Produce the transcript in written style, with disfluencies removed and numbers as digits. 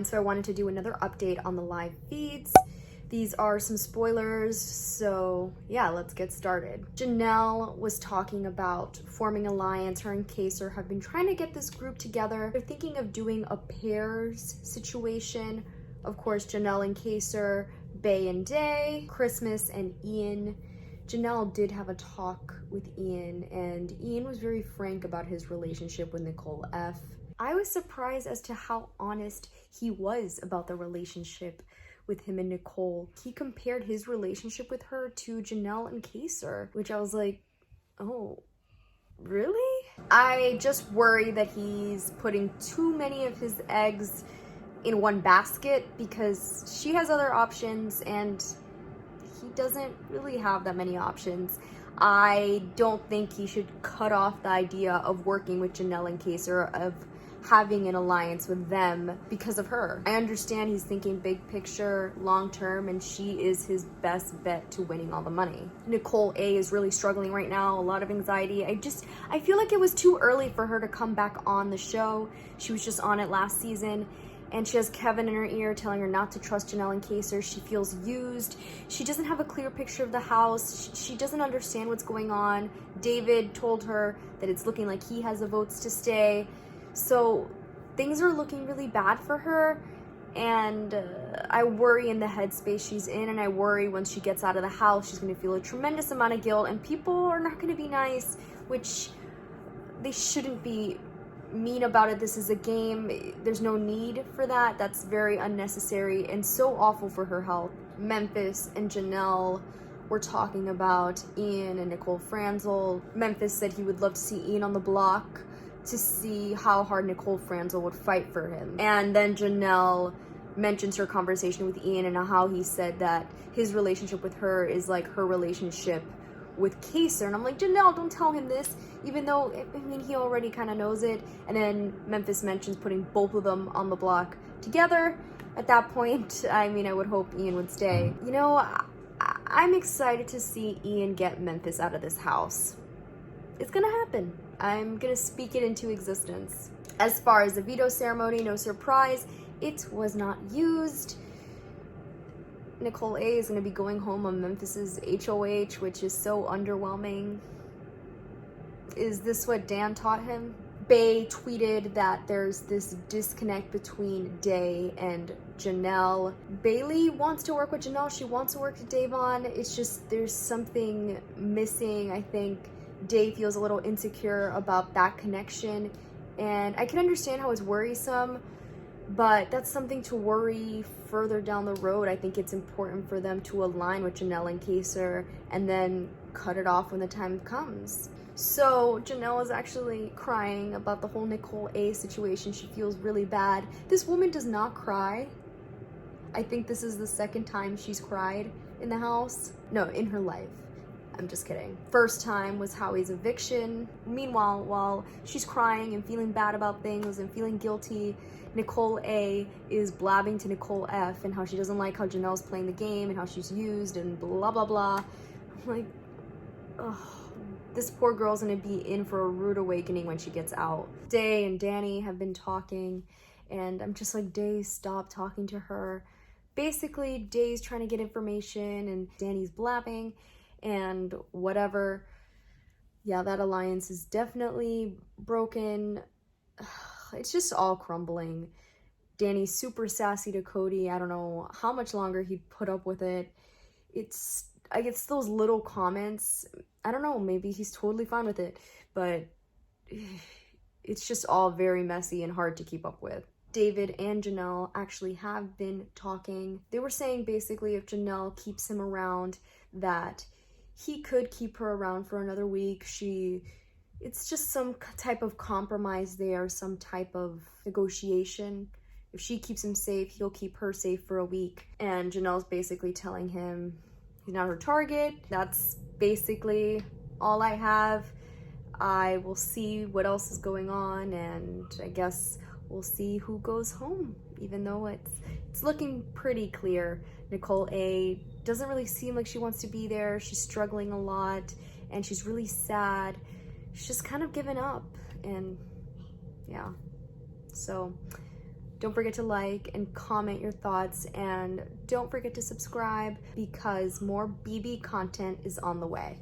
so I wanted to do another update on the live feeds. These are some spoilers, so yeah, let's get started. Janelle was talking about forming an alliance. Her and Kaser have been trying to get this group together. They're thinking of doing a pairs situation. Of course, Janelle and Kaser, Bay and Day, Christmas and Ian. Janelle did have a talk with Ian, and Ian was very frank about his relationship with Nicole F. I was surprised as to how honest he was about the relationship with him and Nicole. He compared his relationship with her to Janelle and Kaser, which I was like, oh, really? I just worry that he's putting too many of his eggs in one basket because she has other options and he doesn't really have that many options. I don't think he should cut off the idea of working with Janelle and Kaser, of having an alliance with them because of her. I understand he's thinking big picture, long term, and she is his best bet to winning all the money. Nicole A is really struggling right now, a lot of anxiety. I feel like it was too early for her to come back on the show. She was just on it last season, and she has Kevin in her ear telling her not to trust Janelle and Kaser. She feels used. She doesn't have a clear picture of the house. She doesn't understand what's going on. David told her that it's looking like he has the votes to stay. So things are looking really bad for her, and I worry in the headspace she's in, and I worry when she gets out of the house, she's going to feel a tremendous amount of guilt, and people are not going to be nice, which they shouldn't be mean about it. This is a game. There's no need for that. That's very unnecessary and so awful for her health. Memphis and Janelle were talking about Ian and Nicole Franzel. Memphis said he would love to see Ian on the block to see how hard Nicole Franzel would fight for him. And then Janelle mentions her conversation with Ian and how he said that his relationship with her is like her relationship with Kaser. And I'm like, Janelle, don't tell him this, even though, I mean, he already kind of knows it. And then Memphis mentions putting both of them on the block together. At that point, I mean, I would hope Ian would stay. You know, I'm excited to see Ian get Memphis out of this house. It's gonna happen. I'm gonna speak it into existence. As far as the veto ceremony, no surprise, it was not used. Nicole A is gonna be going home on Memphis's HOH, which is so underwhelming. Is this what Dan taught him? Bay tweeted that there's this disconnect between Day and Janelle. Bailey wants to work with Janelle. She wants to work with Davon. It's just there's something missing. I think Day feels a little insecure about that connection, and I can understand how it's worrisome, but that's something to worry further down the road. I think it's important for them to align with Janelle and Kaser and then cut it off when the time comes. So Janelle is actually crying about the whole Nicole A situation. She feels really bad. This woman does not cry. I think this is the second time she's cried in the house. No, in her life. I'm just kidding. First time was Howie's eviction. Meanwhile, while she's crying and feeling bad about things and feeling guilty, Nicole A is blabbing to Nicole F and how she doesn't like how Janelle's playing the game and how she's used and blah, blah, blah. I'm like, oh, this poor girl's gonna be in for a rude awakening when she gets out. Day and Danny have been talking, and I'm just like, Day, stop talking to her. Basically, Day's trying to get information and Danny's blabbing and whatever. Yeah, that alliance is definitely broken. It's just all crumbling. Danny's super sassy to Cody. I don't know how much longer he'd put up with it. I guess those little comments, I don't know, maybe he's totally fine with it, but it's just all very messy and hard to keep up with. David and Janelle actually have been talking. They were saying basically if Janelle keeps him around, that he could keep her around for another week. It's just some type of compromise there, some type of negotiation. If she keeps him safe, he'll keep her safe for a week. And Janelle's basically telling him he's not her target. That's basically all I have. I will see what else is going on, and I guess we'll see who goes home, even though it's looking pretty clear. Nicole A doesn't really seem like she wants to be there. She's struggling a lot, and she's really sad. She's just kind of given up, and yeah. So Don't forget to like and comment your thoughts, and don't forget to subscribe because more BB content is on the way.